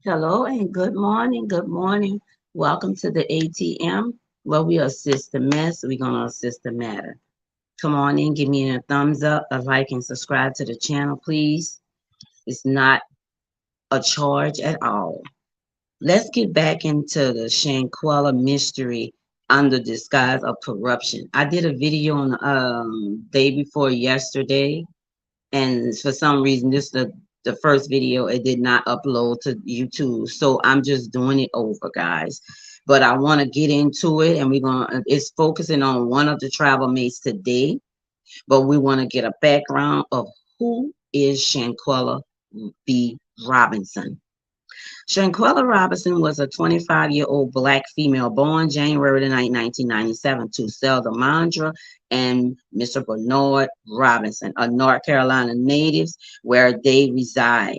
Hello and good morning. Good morning. Welcome to the ATM where we assist the mess. We're going to assist the matter. Come on in, give me a thumbs up, a like, and subscribe to the channel, please. It's not a charge at all. Let's get back into the Shanquella mystery under disguise of corruption. I did a video on day before yesterday, and for some reason this the first video, it did not upload to YouTube, so I'm just doing it over, guys. But I want to get into it, and it's focusing on one of the travel mates today, but we want to get a background of who is Shanquella B. Robinson. Shanquella Robinson was a 25-year-old black female born January the 9th, 1997 to Selda Mandra and Mr. Bernard Robinson, a North Carolina natives where they reside.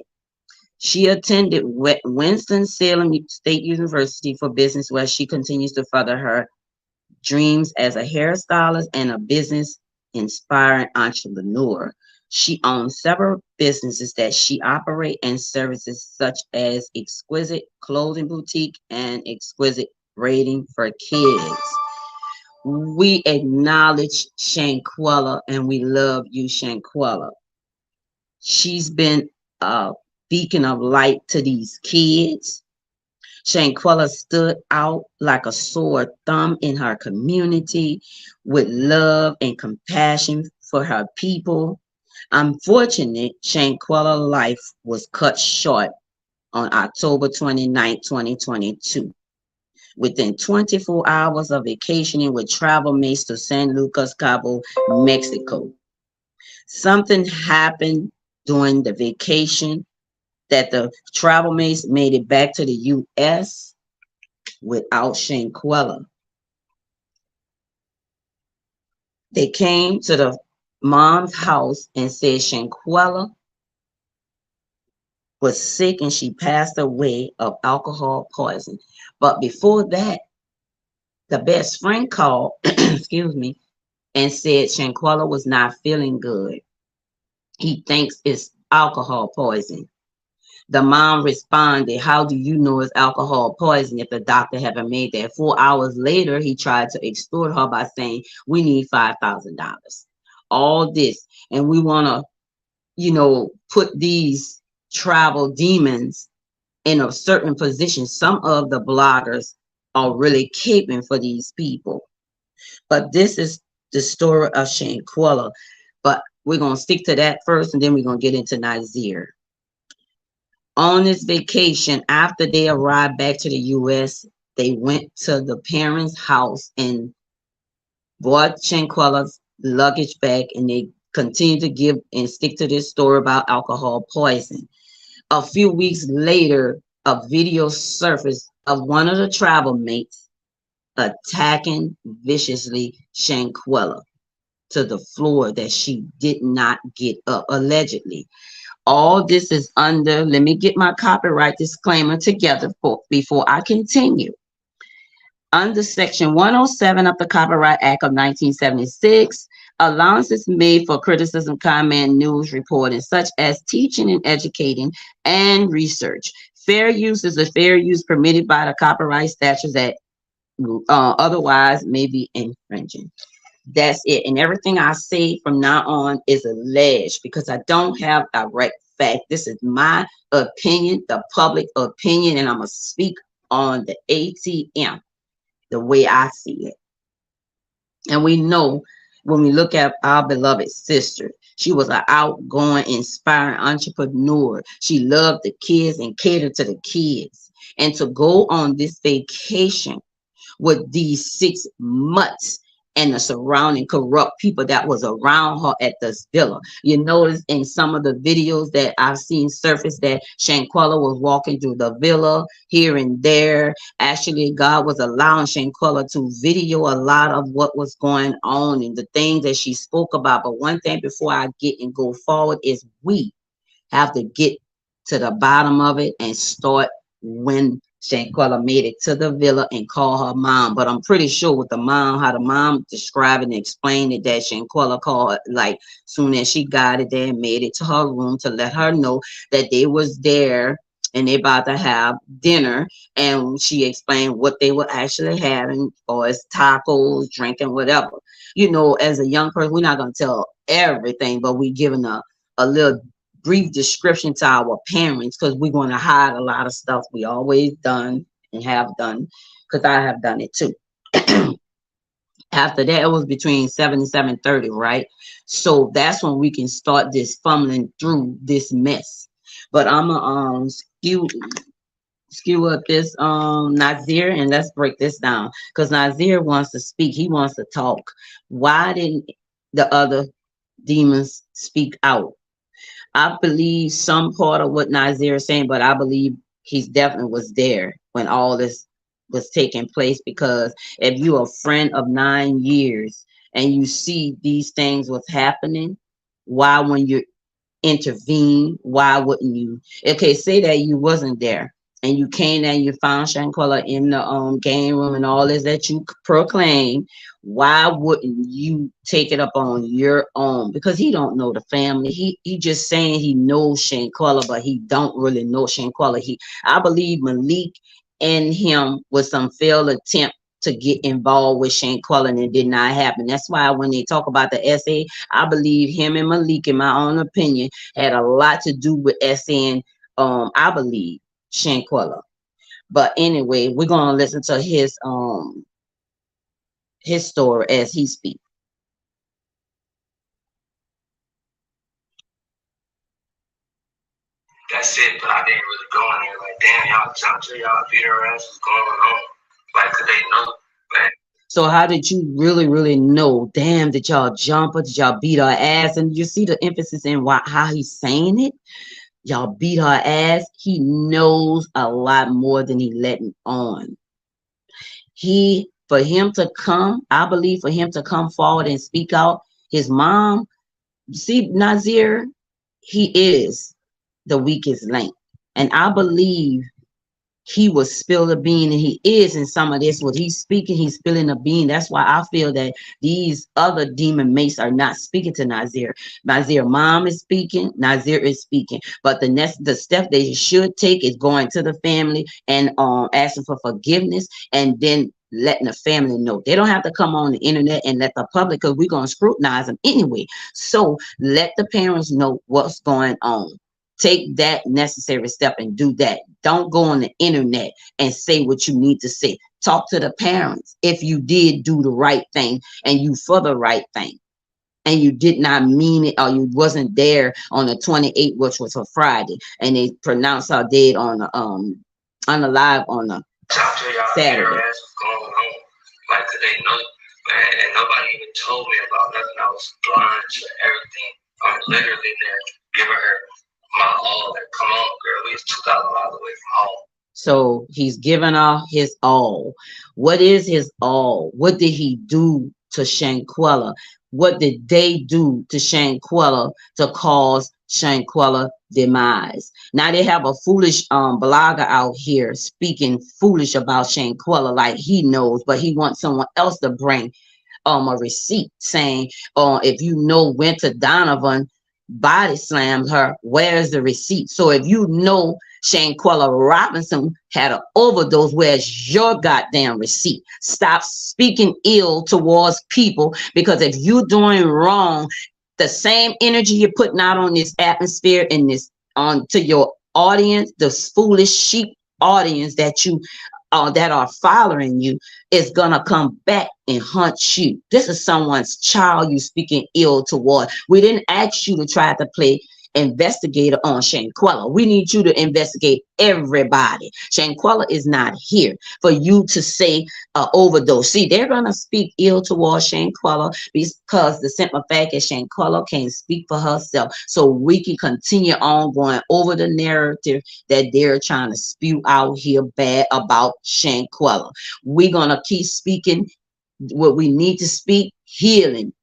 She attended Winston-Salem State University for business, where she continues to further her dreams as a hairstylist and a business inspiring entrepreneur. She owns several businesses that she operates and services, such as Exquisite Clothing Boutique and Exquisite Braiding for Kids. We acknowledge Shanquella and we love you, Shanquella. She's been a beacon of light to these kids. Shanquella stood out like a sore thumb in her community with love and compassion for her people. Unfortunately, Shanquella's life was cut short on October 29, 2022. Within 24 hours of vacationing with travel mates to San Lucas Cabo, Mexico. Something happened during the vacation that the travel mates made it back to the U.S. without Shanquella. They came to the mom's house and said Shanquella was sick and she passed away of alcohol poison. But before that, the best friend called, excuse me, and said Shanquella was not feeling good. He thinks it's alcohol poison. The mom responded, "How do you know it's alcohol poison if the doctor haven't made that?" 4 hours later, he tried to extort her by saying, "We need $5,000." All this. And we want to, put these travel demons in a certain position. Some of the bloggers are really caping for these people. But this is the story of Shanquella. But we're going to stick to that first, and then we're going to get into Nazeer. On this vacation, after they arrived back to the U.S., they went to the parents' house and brought Shanquella's luggage back, and they continued to give and stick to this story about alcohol poison. A few weeks later, a video surfaced of one of the travel mates attacking viciously Shanquella to the floor that she did not get up, allegedly. All this is under, let me get my copyright disclaimer together before I continue. Under Section 107 of the Copyright Act of 1976, allowance is made for criticism, comment, news reporting, such as teaching and educating and research. Fair use is a fair use permitted by the copyright statutes that otherwise may be infringing. That's it. And everything I say from now on is alleged because I don't have direct fact. This is my opinion, the public opinion, and I'm going to speak on the ATM the way I see it. And we know when we look at our beloved sister, she was an outgoing, inspiring entrepreneur. She loved the kids and catered to the kids. And to go on this vacation with these 6 months and the surrounding corrupt people that was around her at this villa. You notice in some of the videos that I've seen surface that Shanquella was walking through the villa here and there. Actually, God was allowing Shanquella to video a lot of what was going on and the things that she spoke about. But one thing before I get and go forward is we have to get to the bottom of it and start when Shanquella made it to the villa and call her mom. But I'm pretty sure with the mom, how the mom described and explained it, that Shanquella called like soon as she got it there and made it to her room to let her know that they was there and they about to have dinner, and she explained what they were actually having, or as tacos, drinking, whatever. As a young person, we're not going to tell everything, but we giving a little brief description to our parents, because we're going to hide a lot of stuff we always done and have done, because I have done it too. After that, it was between 7 and 7:30, right? So that's when we can start this fumbling through this mess. But I'm gonna skew up this Nazeer, and let's break this down, because Nazeer wants to speak. He wants to talk. Why didn't the other demons speak out? I believe some part of what Nazeer is saying, but I believe he's definitely was there when all this was taking place. Because if you're a friend of 9 years and you see these things was happening, why, when you intervene, why wouldn't you? Okay, say that you wasn't there and you came and you found Shanquella in the game room and all this that you proclaim. Why wouldn't you take it up on your own? Because he don't know the family. He just saying he knows Shanquella, but he don't really know Shanquella. I believe Malik and him was some failed attempt to get involved with Shanquella, and it did not happen. That's why when they talk about the SA, I believe him and Malik, in my own opinion, had a lot to do with SA, and I believe Shanquella. But anyway, we're gonna listen to his story as he speaks. That's it, but I didn't really go in there like, damn, y'all jumped her, y'all beat her ass, what's going on? Like, cause they know, man. So how did you really, really know? Damn, did y'all jump her? Did y'all beat her ass? And you see the emphasis in how he's saying it. Y'all beat her ass. He knows a lot more than he letting on. For him to come, I believe for him to come forward and speak out, his mom, see, Nazeer, he is the weakest link. And I believe he will spill the bean, and he is in some of this. What he's speaking, he's spilling the bean. That's why I feel that these other demon mates are not speaking to Nazeer. Nazeer mom is speaking, Nazeer is speaking. But the step they should take is going to the family and asking for forgiveness, and then letting the family know. They don't have to come on the internet and let the public, because we're going to scrutinize them anyway. So let the parents know what's going on. Take that necessary step and do that. Don't go on the internet and say what you need to say. Talk to the parents if you did do the right thing and you for the right thing, and you did not mean it, or you wasn't there on the 28th, which was a Friday, and they pronounced our dead on the live on the Saturday. What's going on? Like, cause they know, man, and nobody even told me about nothing. I was blind to everything. I'm literally there giving her my all. Like, come on, girl, we was 2,000 miles away from home. So he's given off his all. What is his all? What did he do to Shanquella? What did they do to Shanquella to cause Shanquella demise? Now they have a foolish blogger out here speaking foolish about Shanquella like he knows, but he wants someone else to bring a receipt saying, if you know Winter Donovan body slammed her, where's the receipt? So if you know Shanquella Robinson had an overdose, where's your goddamn receipt? Stop speaking ill towards people, because if you're doing wrong, the same energy you're putting out on this atmosphere and this on to your audience, the foolish sheep audience that you that are following you, is gonna come back and hunt you. This is someone's child you speaking ill toward. We didn't ask you to try to play investigator on Shanquella. We need you to investigate everybody. Shanquella is not here for you to say overdose. See, they're gonna speak ill towards Shanquella because the simple fact is Shanquella can't speak for herself. So we can continue on going over the narrative that they're trying to spew out here bad about Shanquella. We're gonna keep speaking what we need to speak, healing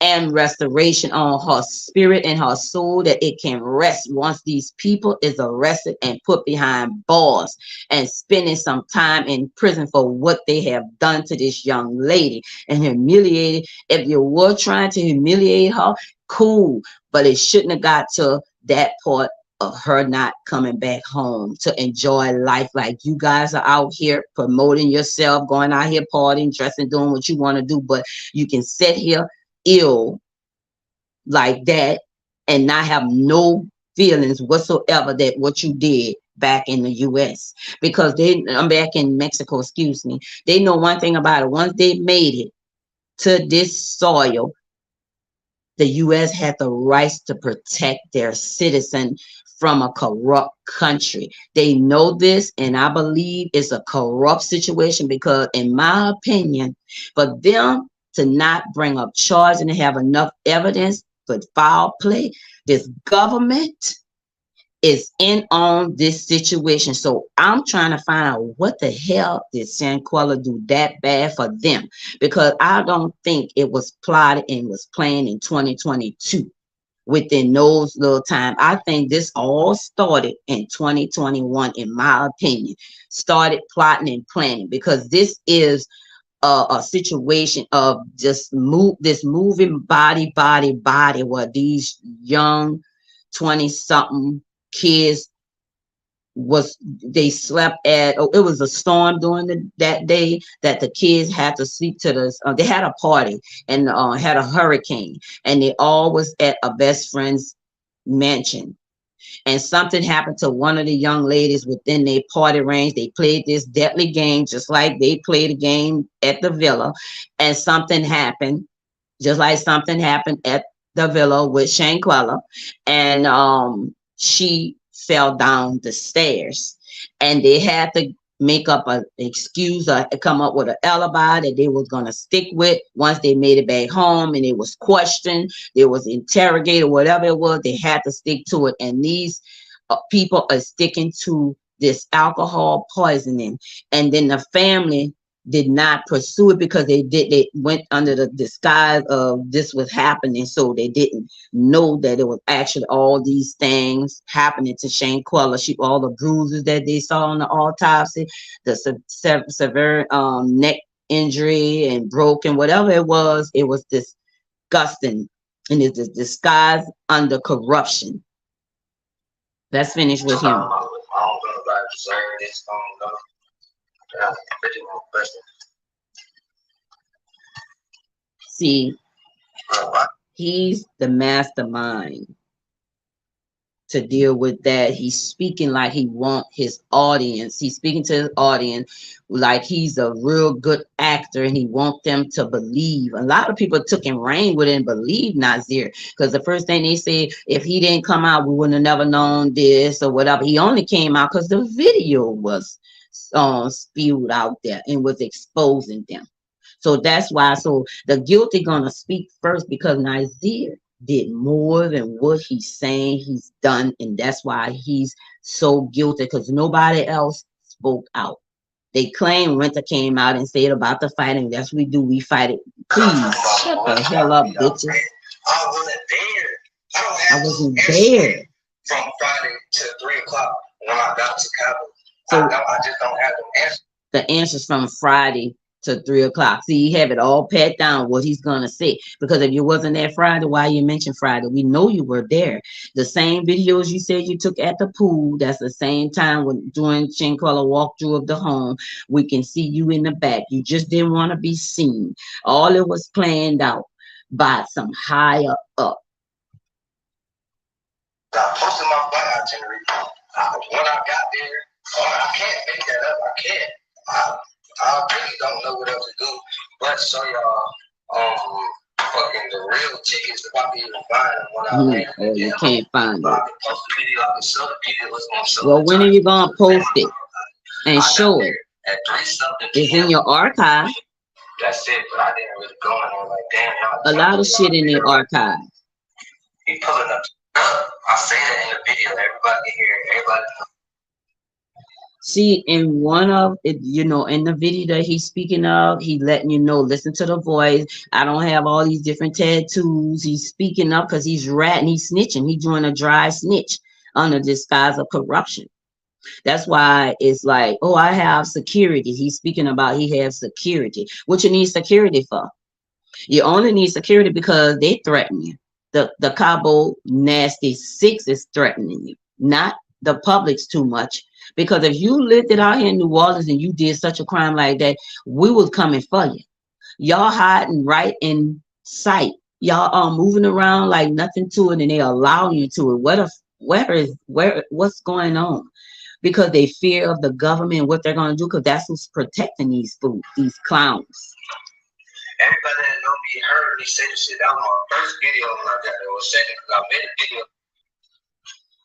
and restoration on her spirit and her soul, that it can rest once these people is arrested and put behind bars and spending some time in prison for what they have done to this young lady and humiliated. If you were trying to humiliate her, cool, but it shouldn't have got to that part of her not coming back home to enjoy life. Like you guys are out here promoting yourself, going out here partying, dressing, doing what you want to do, but you can sit here ill like that and not have no feelings whatsoever that what you did back in the US. Because I'm back in Mexico, excuse me. They know one thing about it. Once they made it to this soil, the US had the rights to protect their citizen from a corrupt country. They know this, and I believe it's a corrupt situation because, in my opinion, for them to not bring up charge and have enough evidence for foul play, this government is in on this situation. So I'm trying to find out what the hell did Shanquella do that bad for them? Because I don't think it was plotted and was planned in 2022 within those little time. I think this all started in 2021, in my opinion. Started plotting and planning because this is a situation of just this moving body where these young 20 something kids was they slept at, oh, it was a storm during that day that the kids had to sleep to the they had a party and had a hurricane and they all was at a best friend's mansion, and something happened to one of the young ladies within their party range. They played this deadly game just like they played a game at the villa, and something happened just like something happened at the villa with Shanquella, and she fell down the stairs, and they had to make up an excuse or come up with an alibi that they was going to stick with. Once they made it back home and it was questioned, they was interrogated, whatever it was, they had to stick to it. And these people are sticking to this alcohol poisoning, and then the family did not pursue it because they went under the disguise of this was happening, so they didn't know that it was actually all these things happening to Shanquella. She all the bruises that they saw on the autopsy, the severe neck injury and broken, whatever it was disgusting, and it's a disguise under corruption. Let's finish with him. I don't know about deserve this. I don't know. Pretty more question. See, he's the mastermind to deal with that. He's speaking like he wants his audience. He's speaking to his audience like he's a real good actor and he wants them to believe. A lot of people took and ran with it and believed Nazeer because the first thing they said, if he didn't come out, we wouldn't have never known this or whatever. He only came out because the video was spewed out there and was exposing them. So that's why. So the guilty gonna speak first because Nazeer did more than what he's saying he's done, and that's why he's so guilty because nobody else spoke out. They claim Winter came out and said about the fighting. That's what we do. We fight it. Please shut the hell up, bitches. I wasn't there. I wasn't there. From Friday to 3 o'clock when I got to Cabo. So I just don't have the answer. The answers from Friday to 3 o'clock. See, he have it all pat down what he's gonna say. Because if you wasn't there Friday, why you mentioned Friday? We know you were there. The same videos you said you took at the pool, that's the same time when during Shanquella walkthrough of the home, we can see you in the back. You just didn't want to be seen. All it was planned out by some higher up. I posted my flight itinerary. When I got there, I can't make that up. I can't. I really don't know what else to do but show y'all fucking the real tickets if I can even find them when I land. Oh, you can't find them. I can post the video, I can show the video what's gonna show. Well, when are you gonna post it and show it? At 3-something. It's in your archive. That's it, but I didn't really go in there like damn. A lot of shit in the archive. He pulling up. I say that in the video, everybody can hear it, everybody knows. See, in one of it, in the video that he's speaking of, he letting you know, listen to the voice. I don't have all these different tattoos. He's speaking up because he's ratting, he's snitching. He's doing a dry snitch under disguise of corruption. That's why it's like, oh, I have security. He's speaking about he has security. What you need security for? You only need security because they threaten you. The Cabo Nasty 6 is threatening you. not the public's too much. Because if you lived it out here in New Orleans and you did such a crime like that, we was coming for you. Y'all hiding right in sight. Y'all are moving around like nothing to it, and they allow you to it. What's going on? Because they fear of the government, what they're gonna do, because that's who's protecting these clowns. Everybody that know me heard me say this shit. That was my first video like that. It was second because I made a video.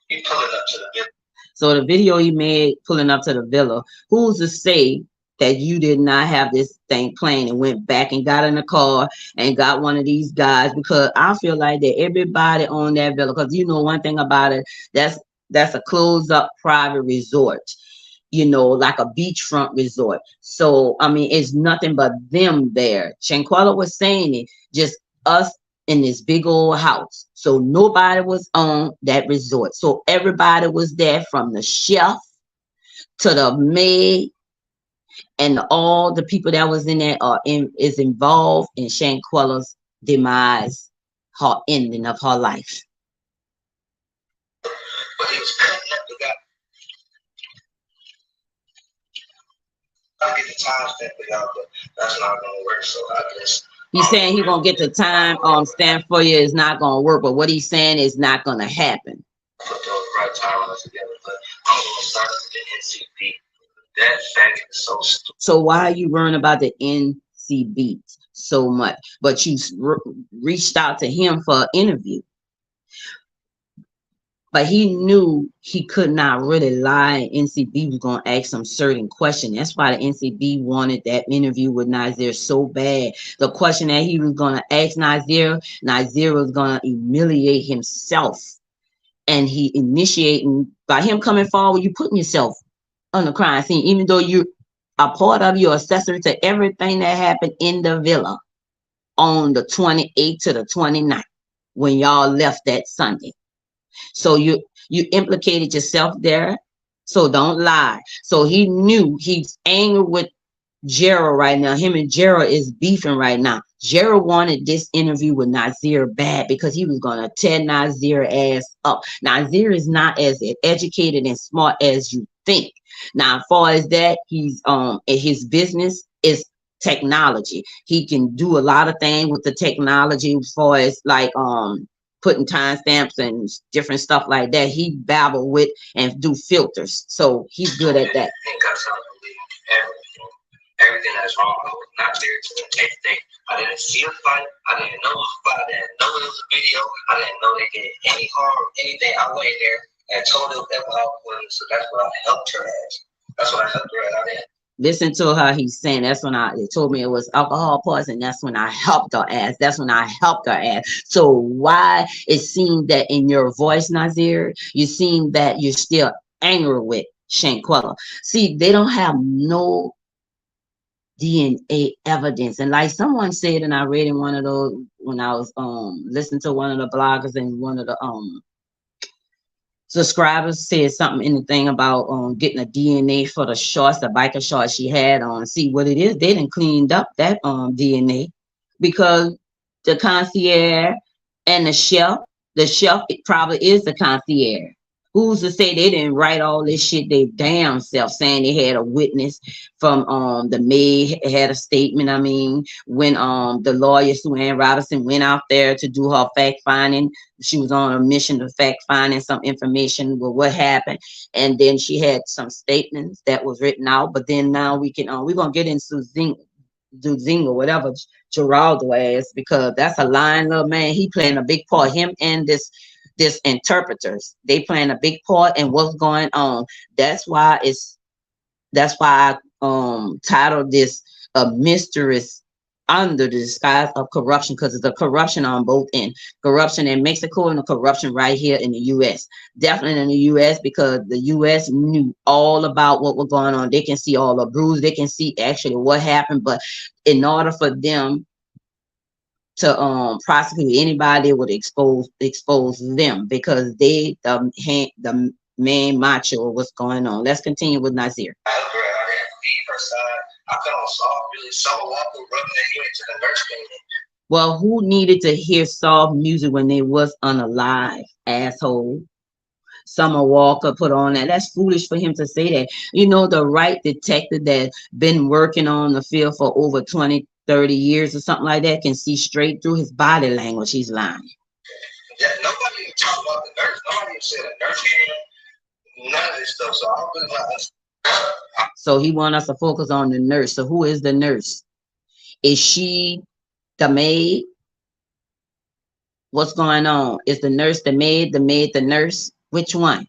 You pulling up to the video. So the video he made pulling up to the villa, who's to say that you did not have this thing playing and went back and got in the car and got one of these guys? Because I feel like that everybody on that villa, because you know one thing about it, that's a closed up private resort, you know, like a beachfront resort. So I mean, it's nothing but them there. Shanquella was saying it, just us in this big old house. So nobody was on that resort. So everybody was there, from the chef to the maid, and all the people that was in there is involved in Shanquella's demise, her ending of her life. But he was cutting up the guy. I'll get the time stamp for y'all, but that's not gonna work. So I guess He's saying he gonna get the time stamp for you. It's not gonna work, but what he's saying is not gonna happen. put those right timelines together. But I'm gonna start with the NCP. That fact is so stupid. So why are you worrying about the NCB so much? But you reached out to him for an interview. But he knew he could not really lie. NCB was going to ask some certain question. That's why the NCB wanted that interview with Nazeer so bad. The question that he was going to ask Nazeer was going to humiliate himself. And he initiating, by him coming forward, you putting yourself on the crime scene, even though you're a part of, your accessory to everything that happened in the villa on the 28th to the 29th when y'all left that Sunday. So you implicated yourself there. So don't lie. So he knew he's angry with Gerald right now. Him and Gerald is beefing right now. Gerald wanted this interview with Nazeer bad because he was gonna tear Nazeer ass up. Nazeer is not as educated and smart as you think. Now, as far as that, he's his business is technology. He can do a lot of things with the technology as far as like putting timestamps and different stuff like that. He babble with and do filters. So he's good at that. Everything that's wrong, I was not there to the next day. I didn't see a fight. I didn't know it was a fight. I didn't know it was a video. I didn't know they did any harm, anything. I went in there and told them that was all. So that's what I helped her at. That's what I helped her at. I didn't. Listen to how he's saying. That's when they told me it was alcohol poison. That's when I helped her ass. That's when I helped her ass. So why it seems that in your voice, Nazeer, you seem that you're still angry with Shanquella. See, they don't have no DNA evidence. And like someone said, and I read in one of those when I was listening to one of the bloggers and one of the subscribers said something in the thing about getting a DNA for the shorts, the biker shorts she had on. See what it is, they done cleaned up that DNA because the concierge and the chef it probably is the concierge. Who's to say they didn't write all this shit they damn self, saying they had a witness from the maid had a statement. I mean, when the lawyer Sue Ann Robinson went out there to do her fact finding, she was on a mission to fact finding some information with what happened, and then she had some statements that was written out. But then now we're gonna get into Zinga, whatever Geraldo ass, because that's a lying little man. He playing a big part. Him and this interpreters, they playing a big part in what's going on. That's why I titled this a mysterious under the disguise of corruption, because it's a corruption on both ends. Corruption in Mexico and a corruption right here in the US. Definitely in the US, because the US knew all about what was going on. They can see all the bruise, they can see actually what happened, but in order for them to prosecute anybody, would expose them, because they the main macho what's going on. Let's continue with Nazeer. I didn't leave her side. I felt soft, really soft, rubbing their head to the nurse came in. Well, who needed to hear soft music when they was unalive, asshole? Summer Walker put on that. That's foolish for him to say that. You know, the right detective that been working on the field for over 20, 30 years or something like that can see straight through his body language. He's lying. Yeah, nobody even talked about the nurse. Nobody even said a nurse came. None of this stuff. So I don't really like. So he want us to focus on the nurse. So who is the nurse? Is she the maid? What's going on? Is the nurse the maid the nurse? Which one?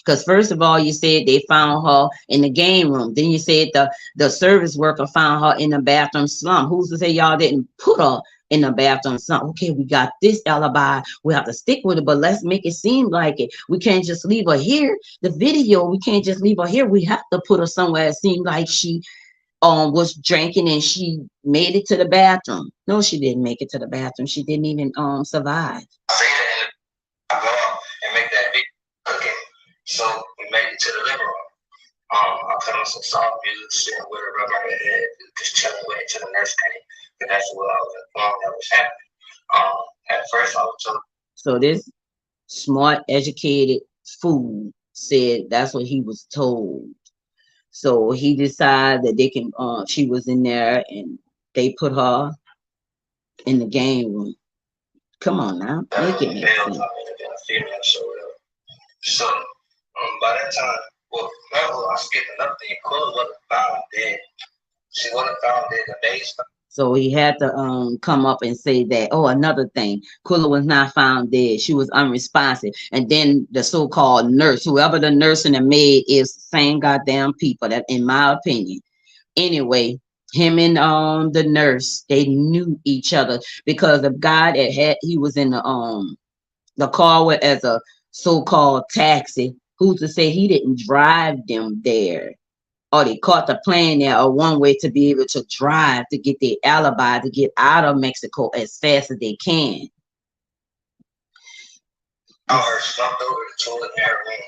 Because first of all, you said they found her in the game room. Then you said the service worker found her in the bathroom slump. Who's to say y'all didn't put her in the bathroom slump? Okay, we got this alibi. We have to stick with it, but let's make it seem like it. We can't just leave her here. The video, we can't just leave her here. We have to put her somewhere. It seemed like she was drinking and she made it to the bathroom. No, she didn't make it to the bathroom. She didn't even survive. Say that and I go out and make that video cooking. So we made it to the living room. I put on some soft music, sitting with her, rubbing her head, just chilling with it till the nurse came. And that's what I was informed that was happening. At first I was told. So this smart, educated fool said that's what he was told. So he decided that they can she was in there and they put her in the game room. Come on now, make it make sense. So by that time, well, remember I skipped another thing. Cole wasn't found dead. She wasn't found dead. The days. So he had to come up and say that. Oh, another thing, Kula was not found dead. She was unresponsive. And then the so-called nurse, whoever the nurse and the maid is, same goddamn people. That, in my opinion. Anyway, him and the nurse, they knew each other because the guy that he was in the car with as a so-called taxi. Who's to say he didn't drive them there? Or they caught the plane there, or one way to be able to drive to get their alibi to get out of Mexico as fast as they can. I heard slumped over the toilet in her room.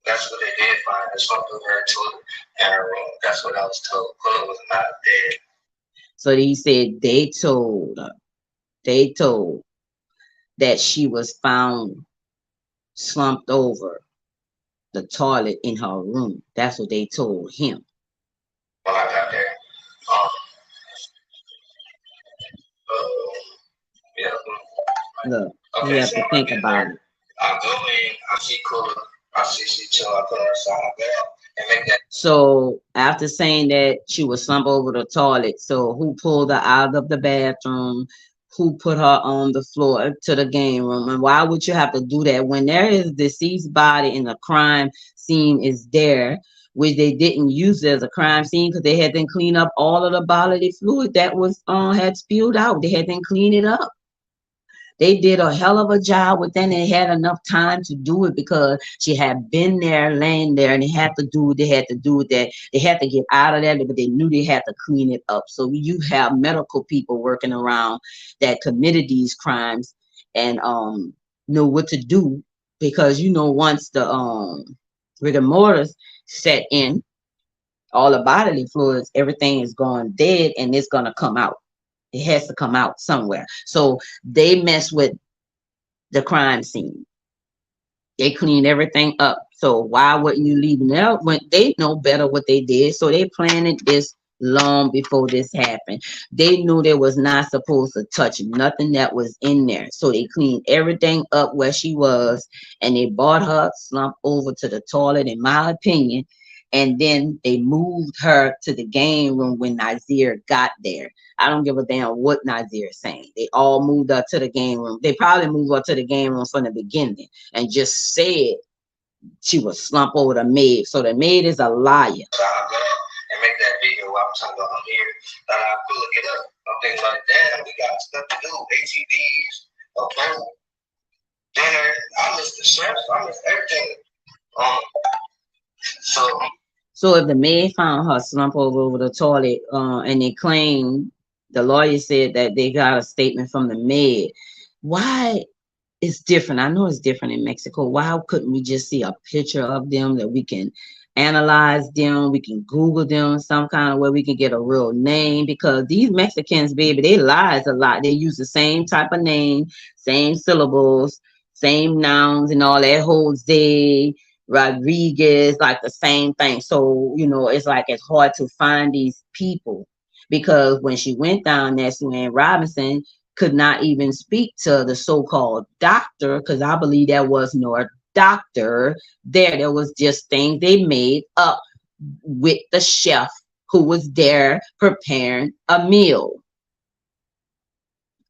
That's what they did find. They slumped over her toilet in her room. That's what I was told. Quilla was not dead. So he said they told that she was found slumped over the toilet in her room. That's what they told him. When I got there, yeah. Look, okay, you have to think about it. I go in, I see Quilla, I see she chill, I put her aside, I go out and make that. So after saying that she was slumped over the toilet, so who pulled her out of the bathroom? Who put her on the floor to the game room? And why would you have to do that when there is deceased body and the crime scene is there, which they didn't use it as a crime scene because they had to clean up all of the bodily fluid that was had spewed out. They had to clean it up. They did a hell of a job with that. They had enough time to do it because she had been there, laying there, and they had to do what they had to do with that. They had to get out of there, but they knew they had to clean it up. So you have medical people working around that committed these crimes and know what to do because once the rigor mortis set in, all the bodily fluids, everything is going dead and it's gonna come out. It has to come out somewhere. So they mess with the crime scene. They clean everything up. So why wouldn't you leave them out when they know better what they did? So they planned this long before this happened. They knew they was not supposed to touch nothing that was in there. So they cleaned everything up where she was and they brought her slumped over to the toilet, in my opinion. And then they moved her to the game room when Nazeer got there. I don't give a damn what Nazeer is saying. They all moved her to the game room. They probably moved her to the game room from the beginning and just said she was slumped over the maid. So the maid is a liar. So I go and make that video while I'm talking about I'm here. And I could look it up. I'm thinking like, damn, we got stuff to do. ATVs, a boat, dinner. I missed the chef. I missed everything. So if the maid found her slumped over the toilet, and they claim the lawyer said that they got a statement from the maid, why it's different? I know it's different in Mexico. Why couldn't we just see a picture of them that we can analyze them? We can Google them some kind of way. We can get a real name because these Mexicans, baby, they lies a lot. They use the same type of name, same syllables, same nouns and all that. Jose, Rodriguez, like the same thing. So, you know, it's like it's hard to find these people because when she went down there, Sue Robinson could not even speak to the so-called doctor because I believe there was no doctor there. There was just things they made up with the chef who was there preparing a meal.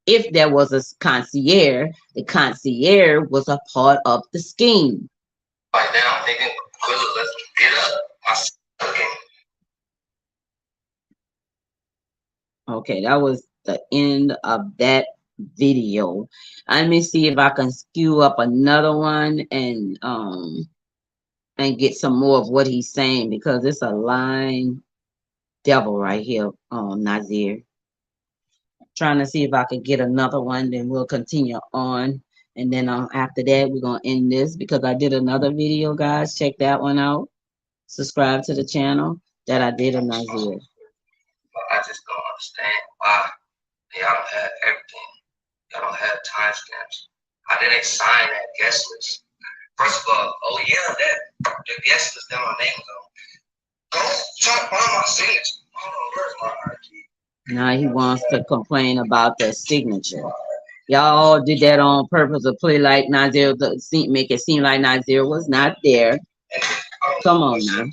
If there was a concierge, the concierge was a part of the scheme. Right now, I'm thinking, let's get up. Okay, that was the end of that video. Let me see if I can skew up another one and get some more of what he's saying because it's a lying devil right here, Nazeer. Trying to see if I could get another one, then we'll continue on. And then after that, we're going to end this because I did another video, guys. Check that one out. Subscribe to the channel that I did of Nazeer. I just don't understand why y'all don't have everything. Y'all don't have timestamps. I didn't sign that guest list. First of all, oh yeah, that the guest list that my name was on. Go try to find my signature. Where's my ID? Now he wants to complain about the signature. Y'all did that on purpose to play like Nazeer, make it seem like Nazeer was not there. Come on now.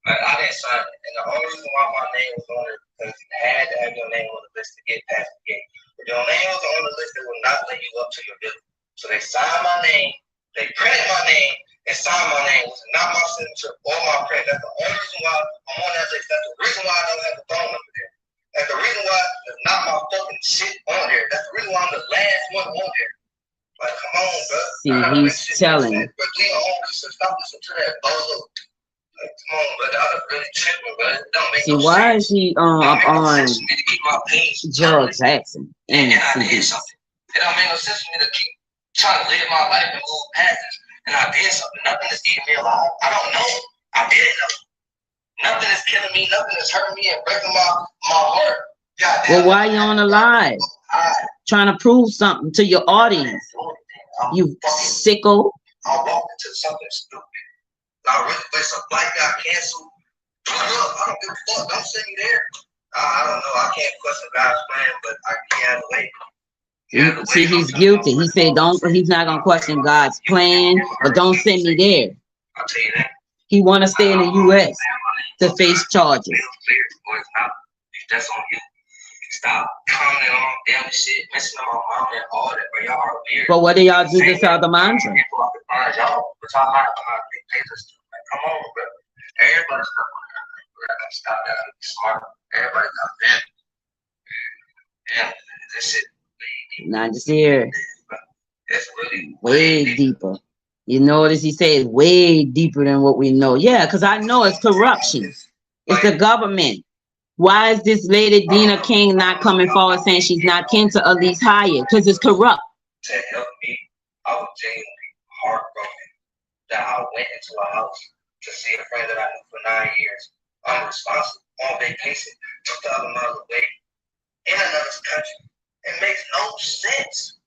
I didn't sign it. And the only reason why my name was on it because you had to have your name on the list to get past the gate. If your name was on the list, they would not let you up to your building. So they signed my name, they printed my name, and signed my name. It was not my signature or my print. That's the only reason why I'm on that list. That's the reason why I don't have the phone number there. That's the reason why there's not my fucking shit on there. That's the reason why I'm the last one on there. Like, come on, bro. See, he's telling. But Leon always said, stop listening to that bozo. Like, come on, but I was really tripping, but it don't make see, no why sense. is he on Joe Jackson? And I did something. It don't make no sense for me to keep trying to live my life and move past this. And I did something. Nothing is eating me alive. I don't know. I didn't know. Nothing is killing me. Nothing is hurting me and breaking my heart. Well, why you on the live? Trying to prove something to your audience. You sicko. I walked into something stupid. I really wish a flight got canceled. Look, I don't give a fuck. Don't send me there. I don't know. I can't question God's plan, but I can't wait. See, he's guilty. He said he's not gonna question God's plan, but don't send me there. I'll tell you that. He wanna stay in the US to face charges. That's on you. Stop commenting on damn shit, messing on my mom and all that, but y'all are weird. But what do y'all do to sell the mantra? Y'all, but y'all not big papers. Like, come on, bro. Everybody's got stop that. Smart. Everybody's got that. Yeah, this shit. Not just here. It's really way deeper. You notice he said way deeper than what we know. Yeah, because I know it's corruption. It's the government. Why is this lady Dina King not coming forward saying she's not kin to Elise Hyatt? Because it's corrupt. To help me, I was genuinely heartbroken that I went into a house to see a friend that I knew for 9 years, unresponsible, on vacation, 2,000 miles away, in another country. It makes no sense.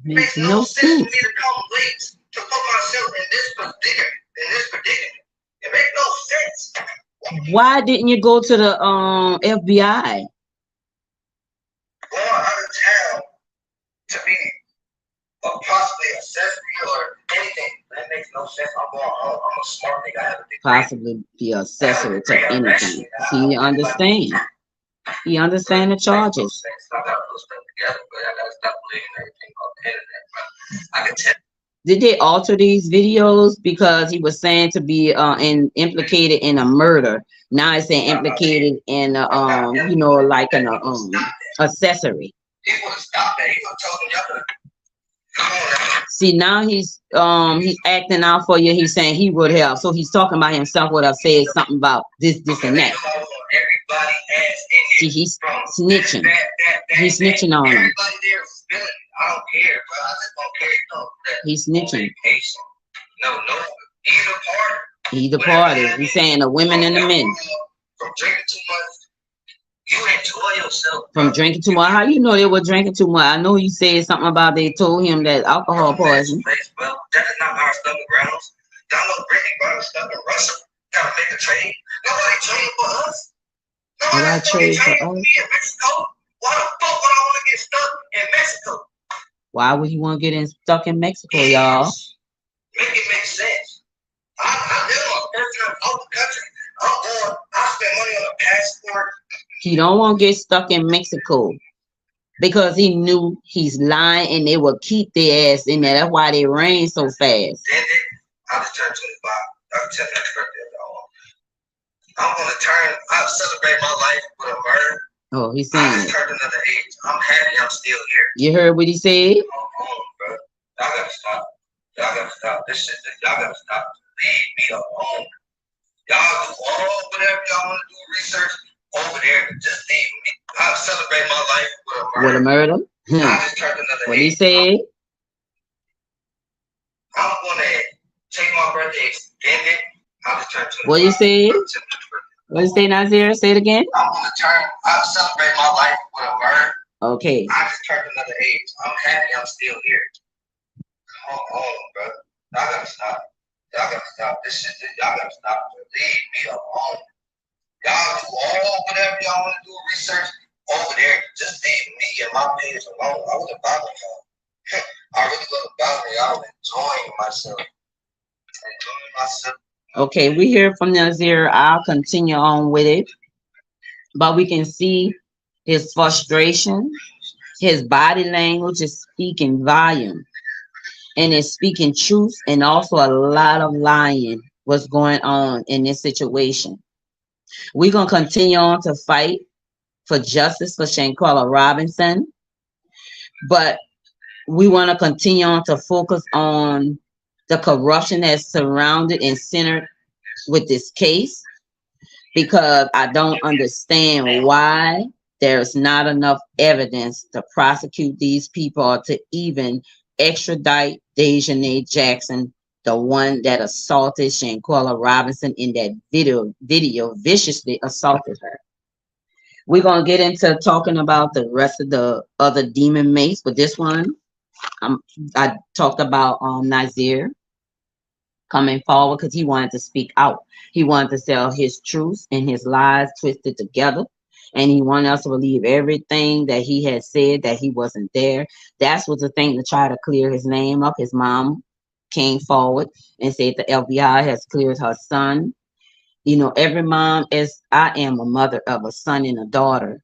It makes no sense for me to come late to put myself in this predicament. It makes no sense. Why didn't you go to the FBI? Going out of town to be possibly accessory or anything. That makes no sense. I'm going home. I'm a smart nigga. I have a degree. Possibly be accessory to anything. See, you understand. He understand the charges. Did they alter these videos because he was saying to be implicated in a murder? Now it's saying implicated in you know, like an accessory. See, now he's acting out for you. He's saying he would have. So he's talking about himself would have said something about this and that. See, he's snitching. He's snitching on him. I don't care, bro. I just don't care. No, he's snitching. No, either party. He's saying the women and the men. From drinking too much, you enjoy yourself, from bro. drinking too much. How you know they were drinking too much? I know you said something about they told him that alcohol poison. Well, that is not our stomach grounds. Y'all know Brittany bought stuff in Russia. Gotta make a trade. Nobody traded for us. Nobody Nobody fucking trade for traded for us. me in Mexico. Why the fuck would I want to get stuck in Mexico? Why would you want to get stuck in Mexico, y'all? Make it make sense. I live my first time out the country. I'm going. I spend money on a passport. He don't want to get stuck in Mexico because he knew he's lying and they will keep their ass in there. That's why they rain so fast. Then I just turned 25. I was 10 next birthday, y'all. I'm gonna turn. I'll celebrate my life with a murder. Oh, he's I saying just it. turned another age. I'm happy. I'm still here. You heard what he said? I'm home, bro. Y'all gotta stop. Y'all gotta stop. This shit. Y'all gotta stop. Leave me alone. Y'all do all whatever y'all want to do research over there. Just leave me. I'll celebrate my life with a murder. With a murder? I just turned another What he age. said? I'm gonna take my birthday extended. I just turned 25. What you say? What you say, Nazeer? Say it again. I'm gonna I'll celebrate my life with a murder. Okay. I just turned another age. I'm happy I'm still here. Come on, bro. Y'all gotta stop. Y'all gotta stop. This shit, y'all gotta stop. Leave me alone. Y'all do all whatever y'all want to do research over there. Just leave me and my page alone. I was about y'all. I really love about me. I'm enjoying myself. Enjoying myself. Okay, we hear from Nazeer. I'll continue on with it. But we can see his frustration. His body language is speaking volume. And it's speaking truth and also a lot of lying what's going on in this situation. We're going to continue on to fight for justice for Shanquella Robinson, but we want to continue on to focus on the corruption that's surrounded and centered with this case, because I don't understand why there's not enough evidence to prosecute these people or to even extradite Dejanay Jackson, the one that assaulted Shanquella Robinson in that video viciously assaulted her. We're going to get into talking about the rest of the other demon mates, but this one, I talked about Nazeer coming forward because he wanted to speak out. He wanted to tell his truth and his lies twisted together. And he wanted us to believe everything that he had said, that he wasn't there. That's was the thing to try to clear his name up. His mom came forward and said the FBI has cleared her son. You know, every mom, as I am a mother of a son and a daughter,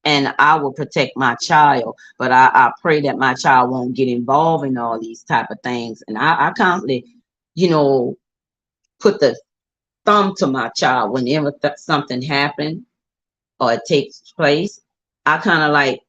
and I will protect my child, but I pray that my child won't get involved in all these type of things. And I constantly, put the thumb to my child whenever something happens or it takes place. I kind of like,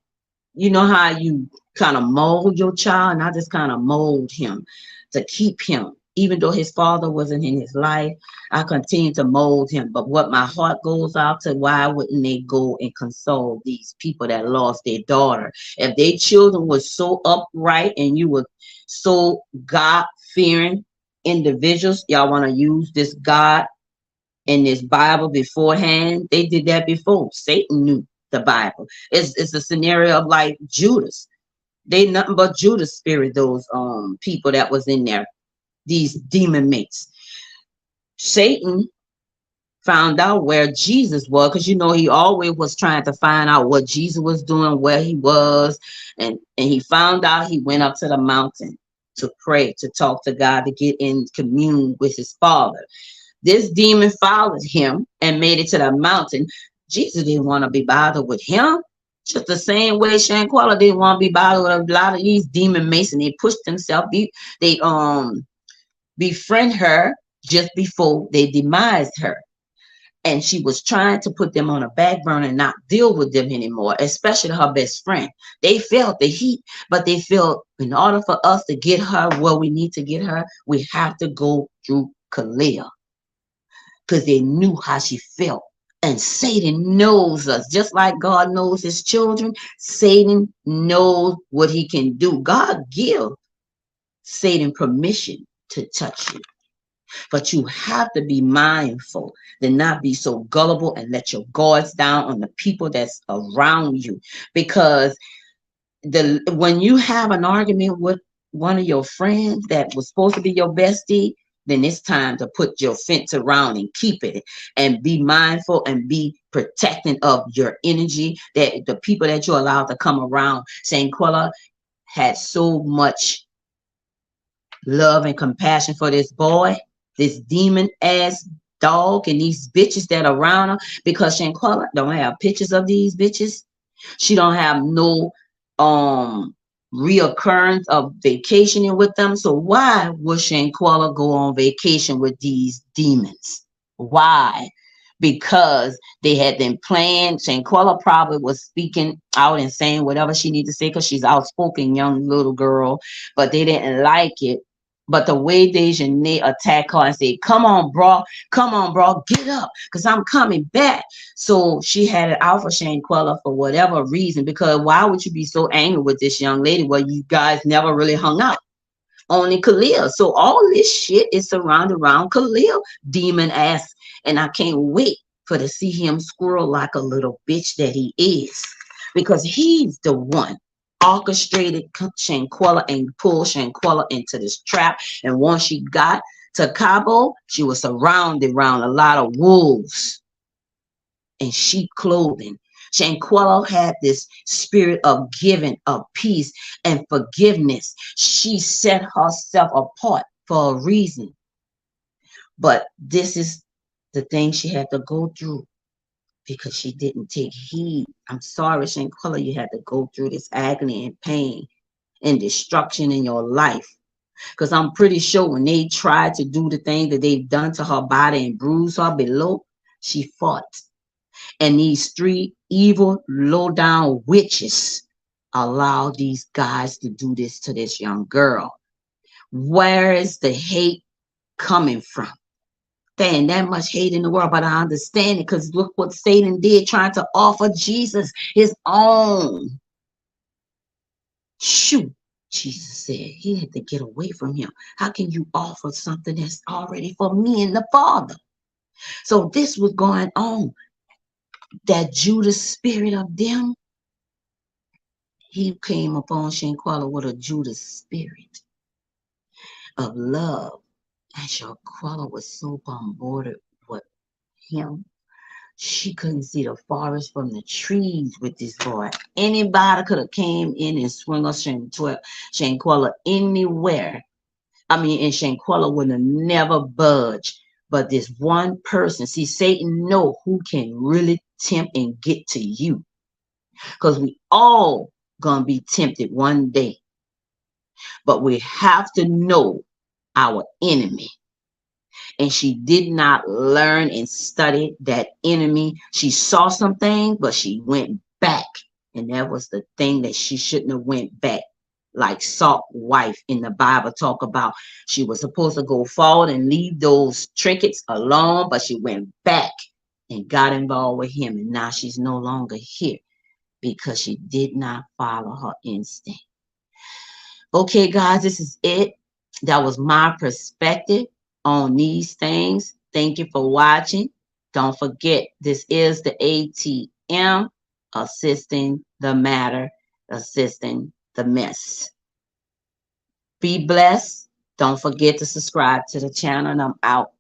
you know how you kind of mold your child, and I just kind of mold him to keep him. Even though his father wasn't in his life, I continue to mold him. But what my heart goes out to, why wouldn't they go and console these people that lost their daughter? If their children were so upright and you were so God-fearing individuals, y'all want to use this God in this Bible beforehand. They did that before. Satan knew the Bible. It's a scenario of like Judas. They nothing but Judas spirit, those people that was in there, these demon mates. Satan found out where Jesus was, because he always was trying to find out what Jesus was doing, where he was, and he found out. He went up to the mountain to pray, to talk to God, to get in commune with his father. This demon followed him and made it to the mountain. Jesus didn't want to be bothered with him. Just the same way Shanquella didn't want to be bothered with a lot of these demon mates, and they pushed themselves. They befriend her just before they demised her. And she was trying to put them on a back burner and not deal with them anymore, especially her best friend. They felt the heat, but they felt in order for us to get her where we need to get her, we have to go through Kalia, because they knew how she felt. And Satan knows us, just like God knows his children. Satan knows what he can do. God give Satan permission to touch you. But you have to be mindful to not be so gullible and let your guards down on the people that's around you. Because when you have an argument with one of your friends that was supposed to be your bestie, then it's time to put your fence around and keep it and be mindful and be protecting of your energy, that the people that you allow to come around. Shanquella had so much love and compassion for this boy, this demon ass dog, and these bitches that are around her, because Shanquella don't have pictures of these bitches. She don't have no reoccurrence of vacationing with them. So why would Shanquella go on vacation with these demons? Why? Because they had been planned. Shanquella probably was speaking out and saying whatever she needed to say because she's outspoken young little girl, but they didn't like it. But the way Dejanay attacked her and said, come on, bro, get up, because I'm coming back. So she had it out for Shanquella for whatever reason, because why would you be so angry with this young lady? Well, you guys never really hung out. Only Khalil. So all this shit is surrounded around Khalil, demon ass. And I can't wait for to see him squirrel like a little bitch that he is. Because he's the one orchestrated Shanquella and pulled Shanquella into this trap. And once she got to Cabo, she was surrounded around a lot of wolves and sheep clothing. Shanquella had this spirit of giving, of peace and forgiveness. She set herself apart for a reason. But this is the thing she had to go through because she didn't take heed. I'm sorry, Shanquella, you had to go through this agony and pain and destruction in your life. Because I'm pretty sure when they tried to do the thing that they've done to her body and bruise her below, she fought. And these three evil, low down witches allow these guys to do this to this young girl. Where is the hate coming from? There ain't that much hate in the world, but I understand it because look what Satan did trying to offer Jesus his own. Shoot. Jesus said he had to get away from him. How can you offer something that's already for me and the Father? So this was going on. That Judas spirit of them, he came upon Shanquella with a Judas spirit of love. And Shanquella was so bombarded with him. She couldn't see the forest from the trees with this boy. Anybody could have came in and swung us Shanquella anywhere. I mean, and Shanquella would have never budged. But this one person, see, Satan know who can really tempt and get to you. Because we all gonna be tempted one day. But we have to know our enemy. And she did not learn and study that enemy. She saw something, but she went back. And that was the thing that she shouldn't have went back. Like Saul's wife in the Bible talk about, she was supposed to go forward and leave those trinkets alone, but she went back and got involved with him. And now she's no longer here because she did not follow her instinct. Okay, guys, this is it. That was my perspective on these things. Thank you for watching. Don't forget, this is the ATM, assisting the matter, assisting the mess. Be blessed. Don't forget to subscribe to the channel, and I'm out.